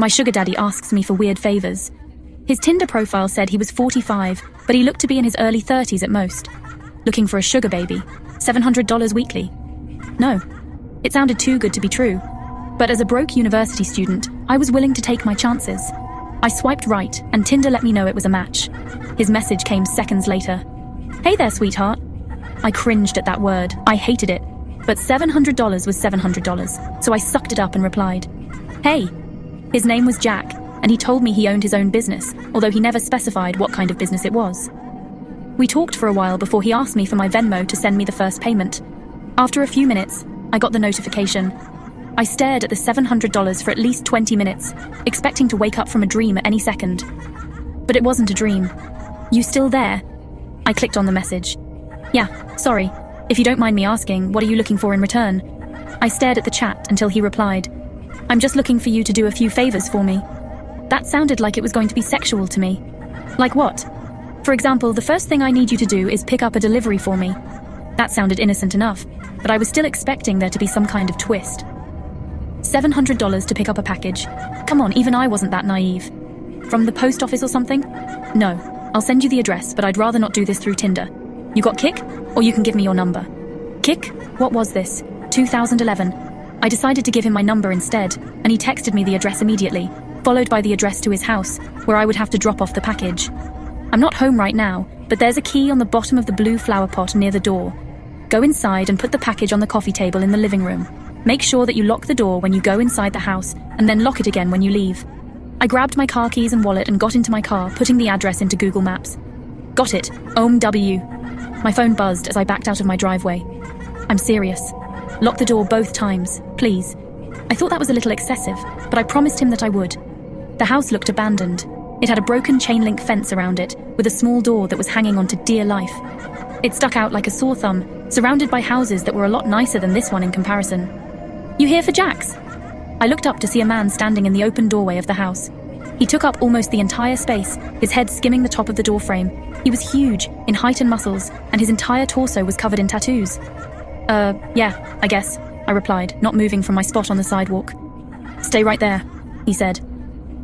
My sugar daddy asks me for weird favors. His Tinder profile said he was 45, but he looked to be in his early 30s at most. Looking for a sugar baby. $700 weekly. No. It sounded too good to be true. But as a broke university student, I was willing to take my chances. I swiped right, and Tinder let me know it was a match. His message came seconds later. "Hey there, sweetheart." I cringed at that word. I hated it. But $700 was $700, so I sucked it up and replied, "Hey." His name was Jack, and he told me he owned his own business, although he never specified what kind of business it was. We talked for a while before he asked me for my Venmo to send me the first payment. After a few minutes, I got the notification. I stared at the $700 for at least 20 minutes, expecting to wake up from a dream at any second. But it wasn't a dream. "You still there?" I clicked on the message. "Yeah, sorry. If you don't mind me asking, what are you looking for in return?" I stared at the chat until he replied, "I'm just looking for you to do a few favors for me." That sounded like it was going to be sexual to me. Like what? For example, the first thing I need you to do is pick up a delivery for me. That sounded innocent enough, but I was still expecting there to be some kind of twist. $700 to pick up a package. Come on, even I wasn't that naive. From the post office or something? No, I'll send you the address, but I'd rather not do this through Tinder. You got Kik? Or you can give me your number. Kik? What was this? 2011. I decided to give him my number instead, and he texted me the address immediately, followed by the address to his house, where I would have to drop off the package. I'm not home right now, but there's a key on the bottom of the blue flower pot near the door. Go inside and put the package on the coffee table in the living room. Make sure that you lock the door when you go inside the house, and then lock it again when you leave. I grabbed my car keys and wallet and got into my car, putting the address into Google Maps. Got it. OMW. My phone buzzed as I backed out of my driveway. I'm serious. Lock the door both times, please. I thought that was a little excessive, but I promised him that I would. The house looked abandoned. It had a broken chain-link fence around it, with a small door that was hanging on to dear life. It stuck out like a sore thumb, surrounded by houses that were a lot nicer than this one in comparison. "You here for Jack's?" I looked up to see a man standing in the open doorway of the house. He took up almost the entire space, his head skimming the top of the doorframe. He was huge, in height and muscles, and his entire torso was covered in tattoos. Yeah, I guess," I replied, not moving from my spot on the sidewalk. "Stay right there," he said.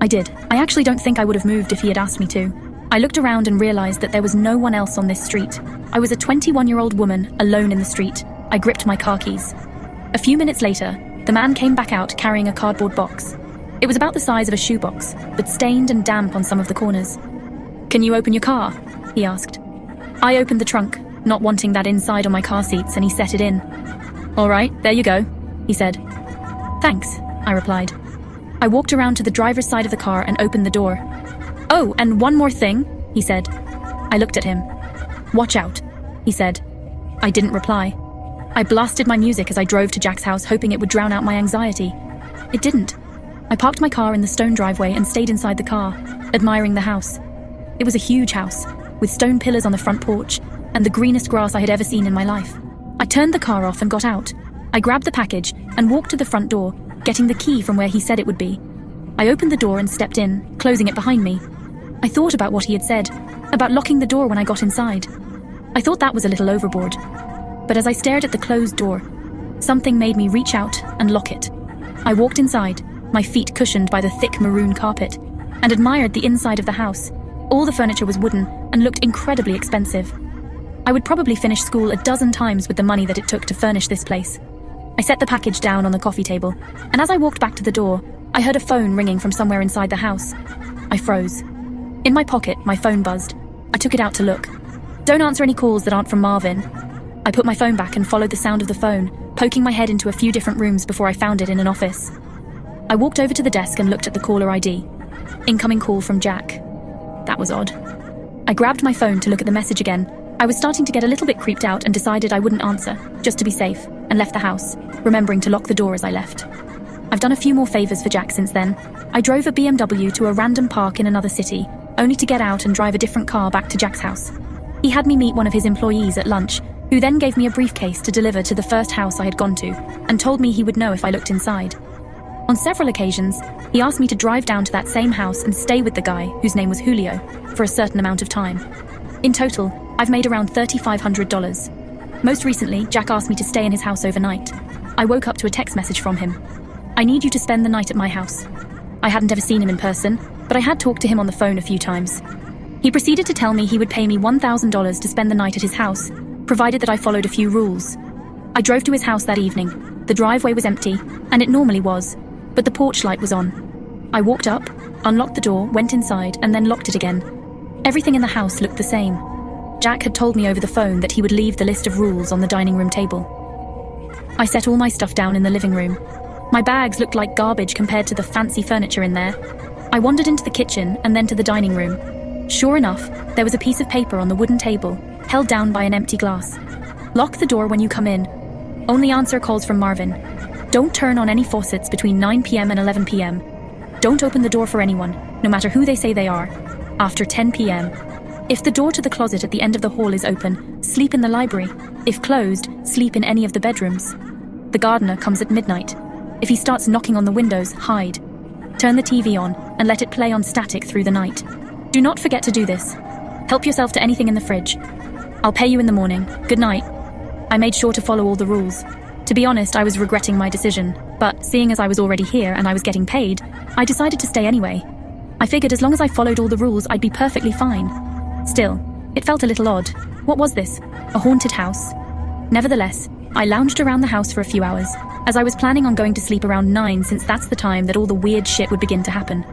I did. I actually don't think I would have moved if he had asked me to. I looked around and realized that there was no one else on this street. I was a 21-year-old woman, alone in the street. I gripped my car keys. A few minutes later, the man came back out carrying a cardboard box. It was about the size of a shoebox, but stained and damp on some of the corners. "Can you open your car?" he asked. I opened the trunk, not wanting that inside on my car seats, and he set it in. "All right, there you go," he said. "Thanks," I replied. I walked around to the driver's side of the car and opened the door. "Oh, and one more thing," he said. I looked at him. "Watch out," he said. I didn't reply. I blasted my music as I drove to Jack's house, hoping it would drown out my anxiety. It didn't. I parked my car in the stone driveway and stayed inside the car, admiring the house. It was a huge house, with stone pillars on the front porch, and the greenest grass I had ever seen in my life. I turned the car off and got out. I grabbed the package and walked to the front door, getting the key from where he said it would be. I opened the door and stepped in, closing it behind me. I thought about what he had said, about locking the door when I got inside. I thought that was a little overboard. But as I stared at the closed door, something made me reach out and lock it. I walked inside, my feet cushioned by the thick maroon carpet, and admired the inside of the house. All the furniture was wooden and looked incredibly expensive. I would probably finish school a dozen times with the money that it took to furnish this place. I set the package down on the coffee table, and as I walked back to the door, I heard a phone ringing from somewhere inside the house. I froze. In my pocket, my phone buzzed. I took it out to look. "Don't answer any calls that aren't from Marvin." I put my phone back and followed the sound of the phone, poking my head into a few different rooms before I found it in an office. I walked over to the desk and looked at the caller ID. Incoming call from Jack. That was odd. I grabbed my phone to look at the message again. I was starting to get a little bit creeped out and decided I wouldn't answer, just to be safe, and left the house, remembering to lock the door as I left. I've done a few more favors for Jack since then. I drove a BMW to a random park in another city, only to get out and drive a different car back to Jack's house. He had me meet one of his employees at lunch, who then gave me a briefcase to deliver to the first house I had gone to, and told me he would know if I looked inside. On several occasions, he asked me to drive down to that same house and stay with the guy, whose name was Julio, for a certain amount of time. In total, I've made around $3,500. Most recently, Jack asked me to stay in his house overnight. I woke up to a text message from him. "I need you to spend the night at my house. I hadn't ever seen him in person, but I had talked to him on the phone a few times. He proceeded to tell me he would pay me $1,000 to spend the night at his house, provided that I followed a few rules. I drove to his house that evening. The driveway was empty, and it normally was, but the porch light was on. I walked up, unlocked the door, went inside, and then locked it again. Everything in the house looked the same. Jack had told me over the phone that he would leave the list of rules on the dining room table. I set all my stuff down in the living room. My bags looked like garbage compared to the fancy furniture in there. I wandered into the kitchen and then to the dining room. Sure enough, there was a piece of paper on the wooden table, held down by an empty glass. Lock the door when you come in. Only answer calls from Marvin. Don't turn on any faucets between 9 p.m. and 11 p.m. Don't open the door for anyone, no matter who they say they are, after 10 p.m. If the door to the closet at the end of the hall is open, sleep in the library. If closed, sleep in any of the bedrooms. The gardener comes at midnight. If he starts knocking on the windows, hide. Turn the TV on and let it play on static through the night. Do not forget to do this. Help yourself to anything in the fridge. I'll pay you in the morning. Good night. I made sure to follow all the rules. To be honest, I was regretting my decision, but seeing as I was already here and I was getting paid, I decided to stay anyway. I figured as long as I followed all the rules, I'd be perfectly fine. Still, it felt a little odd. What was this? A haunted house? Nevertheless, I lounged around the house for a few hours, as I was planning on going to sleep around 9 since that's the time that all the weird shit would begin to happen.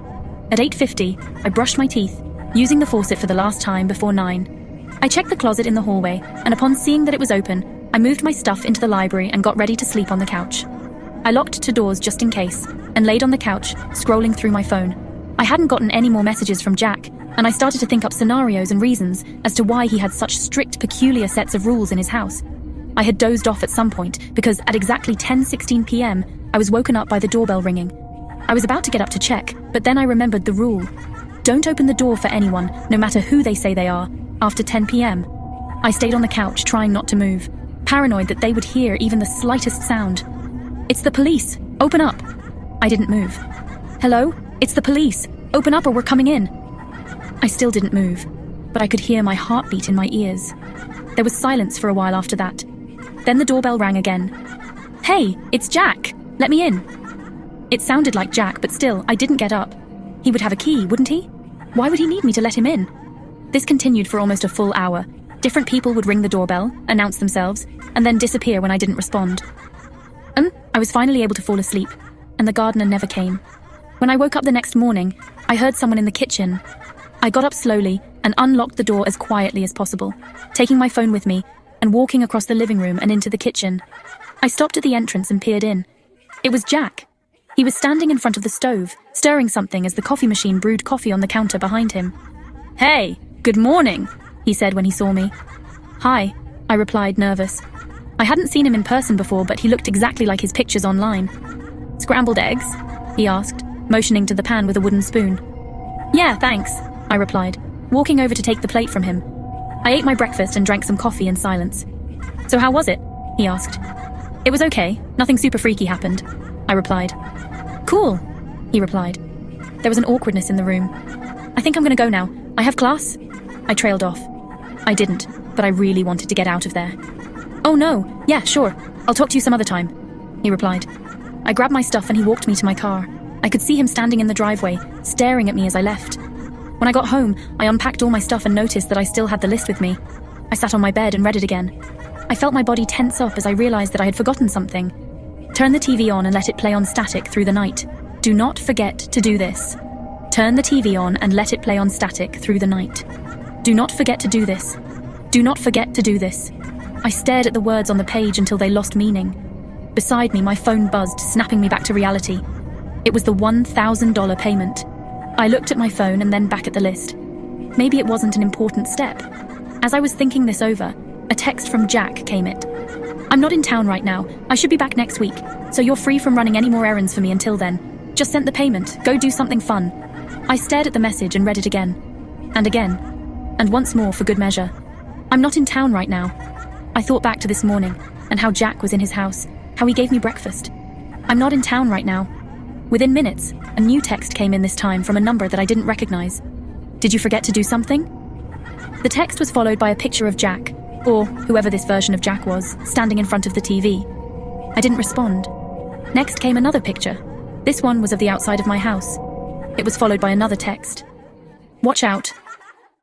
At 8:50, I brushed my teeth, using the faucet for the last time before 9. I checked the closet in the hallway, and upon seeing that it was open, I moved my stuff into the library and got ready to sleep on the couch. I locked two doors just in case, and laid on the couch, scrolling through my phone. I hadn't gotten any more messages from Jack, and I started to think up scenarios and reasons as to why he had such strict, peculiar sets of rules in his house. I had dozed off at some point, because at exactly 10:16 p.m., I was woken up by the doorbell ringing. I was about to get up to check, but then I remembered the rule. Don't open the door for anyone, no matter who they say they are, after 10 p.m. I stayed on the couch, trying not to move, paranoid that they would hear even the slightest sound. It's the police! Open up! I didn't move. Hello? It's the police! Open up or we're coming in! I still didn't move, but I could hear my heartbeat in my ears. There was silence for a while after that. Then the doorbell rang again. Hey, it's Jack! Let me in! It sounded like Jack, but still, I didn't get up. He would have a key, wouldn't he? Why would he need me to let him in? This continued for almost a full hour. Different people would ring the doorbell, announce themselves, and then disappear when I didn't respond. I was finally able to fall asleep, and the gardener never came. When I woke up the next morning, I heard someone in the kitchen. I got up slowly and unlocked the door as quietly as possible, taking my phone with me and walking across the living room and into the kitchen. I stopped at the entrance and peered in. It was Jack. He was standing in front of the stove, stirring something as the coffee machine brewed coffee on the counter behind him. Hey, good morning, he said when he saw me. Hi, I replied, nervous. I hadn't seen him in person before, but he looked exactly like his pictures online. Scrambled eggs? He asked, motioning to the pan with a wooden spoon. Yeah, thanks, I replied, walking over to take the plate from him. I ate my breakfast and drank some coffee in silence. So how was it? He asked. It was okay. Nothing super freaky happened, I replied. Cool, he replied. There was an awkwardness in the room. I think I'm going to go now. I have class. I trailed off. I didn't, but I really wanted to get out of there. Oh no, yeah, sure. I'll talk to you some other time, he replied. I grabbed my stuff and he walked me to my car. I could see him standing in the driveway, staring at me as I left. When I got home, I unpacked all my stuff and noticed that I still had the list with me. I sat on my bed and read it again. I felt my body tense up as I realized that I had forgotten something. Turn the TV on and let it play on static through the night. Do not forget to do this. Turn the TV on and let it play on static through the night. Do not forget to do this. Do not forget to do this. I stared at the words on the page until they lost meaning. Beside me, my phone buzzed, snapping me back to reality. It was the $1,000 payment. I looked at my phone and then back at the list. Maybe it wasn't an important step. As I was thinking this over, a text from Jack came in. I'm not in town right now. I should be back next week, so you're free from running any more errands for me until then. Just sent the payment. Go do something fun. I stared at the message and read it again. And once more for good measure. I'm not in town right now. I thought back to this morning, and how Jack was in his house, how he gave me breakfast. I'm not in town right now. Within minutes, a new text came in this time from a number that I didn't recognize. Did you forget to do something? The text was followed by a picture of Jack, or whoever this version of Jack was, standing in front of the TV. I didn't respond. Next came another picture. This one was of the outside of my house. It was followed by another text. Watch out.